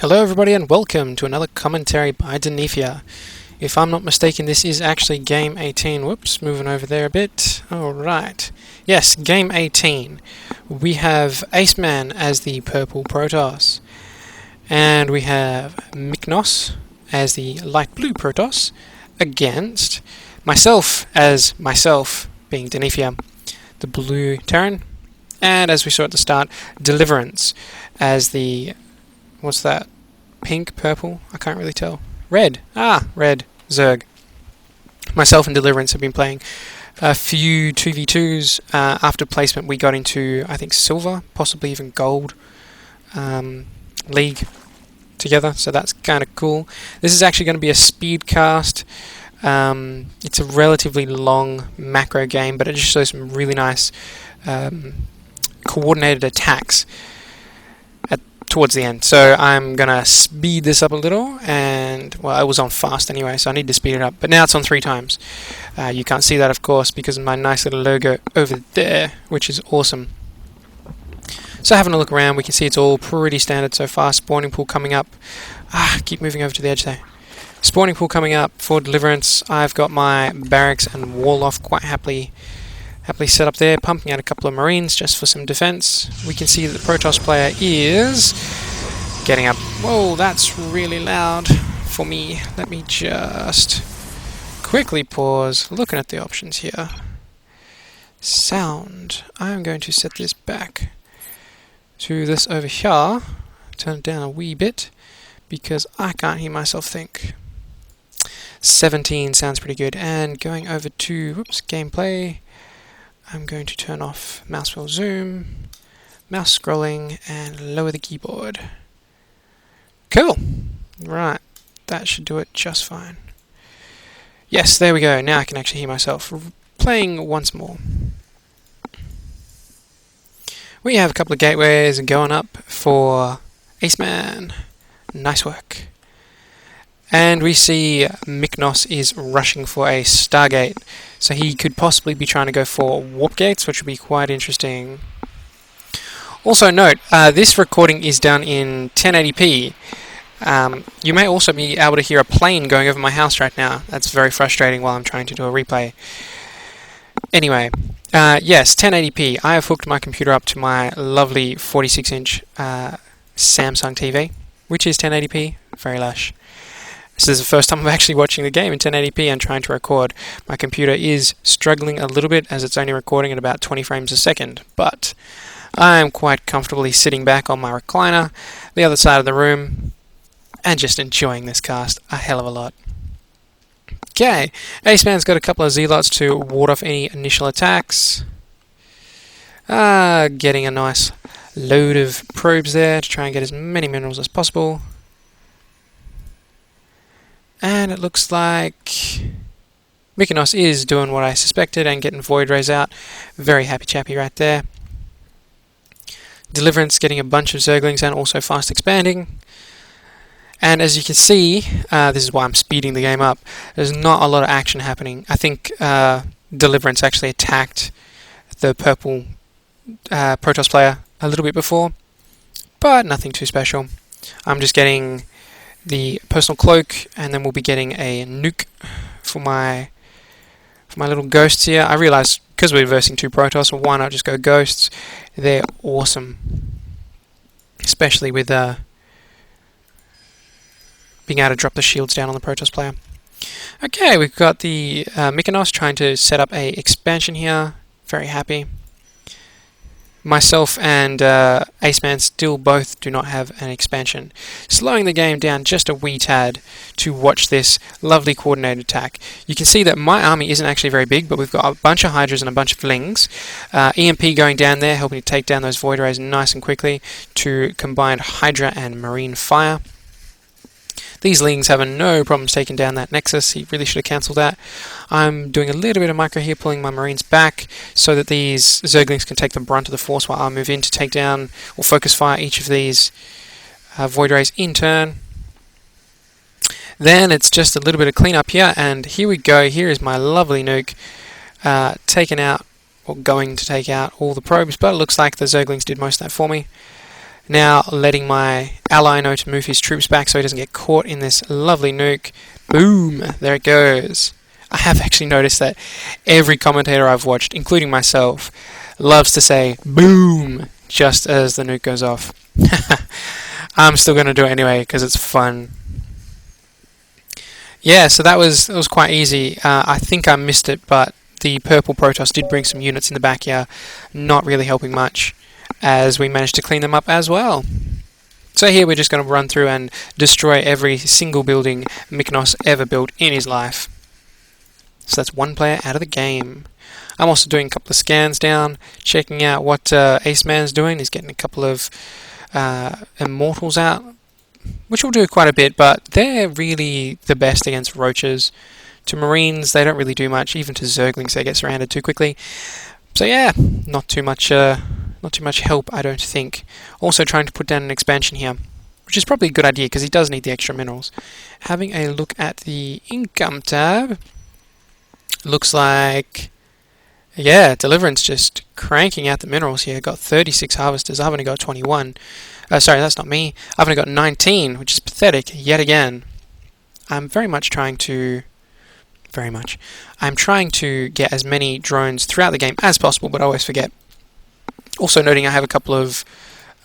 Hello everybody and welcome to another commentary by Denifia. If I'm not mistaken, this is actually game 18. Whoops, moving over there a bit. Alright. Yes, game 18. We have Aceman as the purple Protoss. And we have Myknos as the light blue Protoss against myself as myself, being Denifia, the blue Terran. And as we saw at the start, Deliverance as the... what's that? Pink? Purple? I can't really tell. Red! Red. Zerg. Myself and Deliverance have been playing a few 2v2s. After placement we got into, I think, silver, possibly even gold league together, so that's kind of cool. This is actually going to be a speed cast. It's a relatively long macro game, but it just shows some really nice coordinated attacks towards the end. So I'm gonna speed this up a little, and well, it was on fast anyway, so I need to speed it up, but now it's on 3 times. You can't see that, of course, because of my nice little logo over there, which is awesome. So having a look around, we can see it's all pretty standard so far. Spawning pool coming up. Keep moving over to the edge there. Spawning pool coming up for Deliverance. I've got my barracks and wall off quite happily set up there, pumping out a couple of Marines just for some defense. We can see that the Protoss player is getting up. Whoa, that's really loud for me. Let me just quickly pause, looking at the options here. Sound. I'm going to set this back to this over here. Turn it down a wee bit because I can't hear myself think. 17 sounds pretty good. And going over to gameplay, I'm going to turn off mouse wheel zoom, mouse scrolling, and lower the keyboard. Cool! Right, that should do it just fine. Yes, there we go. Now I can actually hear myself playing once more. We have a couple of gateways going up for Aceman. Nice work. And we see Myknos is rushing for a Stargate, so he could possibly be trying to go for warp gates, which would be quite interesting. Also note, this recording is done in 1080p. You may also be able to hear a plane going over my house right now. That's very frustrating while I'm trying to do a replay. Anyway, yes, 1080p. I have hooked my computer up to my lovely 46-inch Samsung TV, which is 1080p, very lush. This is the first time I'm actually watching the game in 1080p and trying to record. My computer is struggling a little bit as it's only recording at about 20 frames a second, but I'm quite comfortably sitting back on my recliner, the other side of the room, and just enjoying this cast a hell of a lot. Okay, Aceman's got a couple of zealots to ward off any initial attacks. Getting a nice load of probes there to try and get as many minerals as possible. And it looks like Myknos is doing what I suspected and getting Void Rays out. Very happy chappy right there. Deliverance getting a bunch of Zerglings and also fast expanding. And as you can see, this is why I'm speeding the game up, there's not a lot of action happening. I think Deliverance actually attacked the purple Protoss player a little bit before, but nothing too special. I'm just getting the personal cloak, and then we'll be getting a nuke for my little ghosts here. I realised, because we're versing 2 Protoss, well, why not just go ghosts? They're awesome, especially with being able to drop the shields down on the Protoss player. Okay, we've got the Myknos trying to set up a expansion here. Very happy. Myself and Aceman still both do not have an expansion, slowing the game down just a wee tad to watch this lovely coordinated attack. You can see that my army isn't actually very big, but we've got a bunch of Hydras and a bunch of Lings. EMP going down there, helping to take down those Void Rays nice and quickly to combine Hydra and Marine Fire. These Lings having no problems taking down that Nexus. He really should have cancelled that. I'm doing a little bit of micro here, pulling my Marines back so that these Zerglings can take the brunt of the force while I move in to take down or focus fire each of these Void Rays in turn. Then it's just a little bit of cleanup here, and here we go. Here is my lovely nuke taking out, or going to take out, all the probes, but it looks like the Zerglings did most of that for me. Now letting my ally know to move his troops back so he doesn't get caught in this lovely nuke. Boom! There it goes. I have actually noticed that every commentator I've watched, including myself, loves to say boom just as the nuke goes off. I'm still going to do it anyway because it's fun. Yeah, so that was quite easy. I think I missed it, but the purple Protoss did bring some units in the back here, not really helping much, as we managed to clean them up as well. So here we're just going to run through and destroy every single building Myknos ever built in his life. So that's one player out of the game. I'm also doing a couple of scans down, checking out what Aceman's doing. He's getting a couple of Immortals out, which will do quite a bit, but they're really the best against roaches. To Marines, they don't really do much. Even to Zerglings, they get surrounded too quickly. So yeah, not too much help, I don't think. Also trying to put down an expansion here, which is probably a good idea because he does need the extra minerals. Having a look at the income tab, looks like, yeah, Deliverance just cranking out the minerals here. Got 36 harvesters. I've only got 21. Sorry, that's not me. I've only got 19, which is pathetic yet again. I'm trying to get as many drones throughout the game as possible, but I always forget. Also noting I have a couple of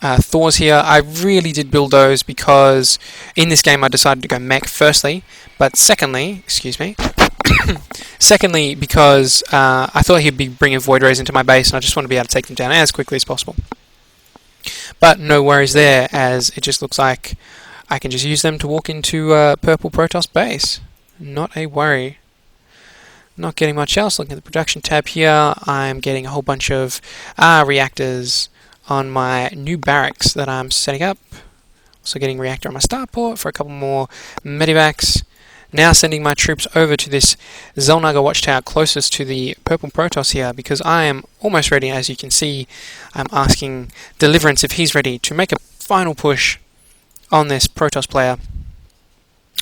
Thors here. I really did build those because in this game I decided to go mech firstly, but secondly, secondly because I thought he'd be bringing Void Rays into my base and I just want to be able to take them down as quickly as possible. But no worries there, as it just looks like I can just use them to walk into purple Protoss base. Not a worry. Not getting much else. Looking at the production tab here, I'm getting a whole bunch of reactors on my new barracks that I'm setting up. Also getting reactor on my starport for a couple more medivacs. Now sending my troops over to this Xel'Naga watchtower closest to the purple Protoss here, because I am almost ready. As you can see, I'm asking Deliverance if he's ready to make a final push on this Protoss player.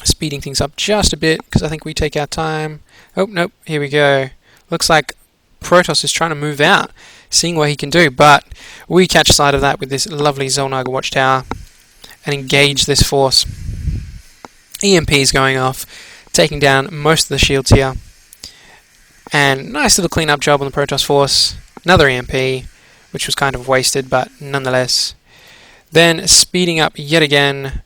Speeding things up just a bit because I think we take our time. Oh, nope, here we go. Looks like Protoss is trying to move out, seeing what he can do, but we catch sight of that with this lovely Xel'Naga watchtower and engage this force. EMPs going off, taking down most of the shields here. And nice little clean-up job on the Protoss force. Another EMP, which was kind of wasted, but nonetheless. Then speeding up yet again,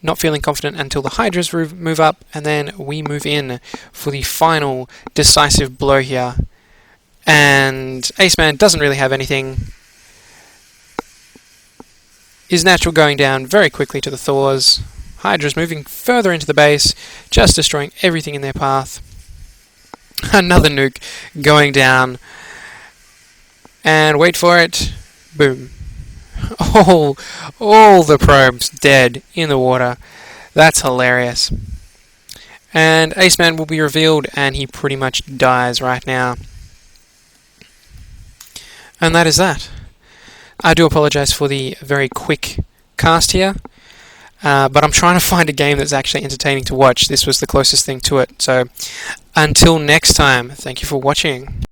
not feeling confident until the Hydras move up, and then we move in for the final decisive blow here. And Aceman doesn't really have anything. Is natural going down very quickly to the Thors. Hydra's moving further into the base, just destroying everything in their path. Another nuke going down. And wait for it. Boom. All the probes dead in the water. That's hilarious. And Aceman will be revealed, and he pretty much dies right now. And that is that. I do apologise for the very quick cast here, but I'm trying to find a game that's actually entertaining to watch. This was the closest thing to it. So until next time, thank you for watching.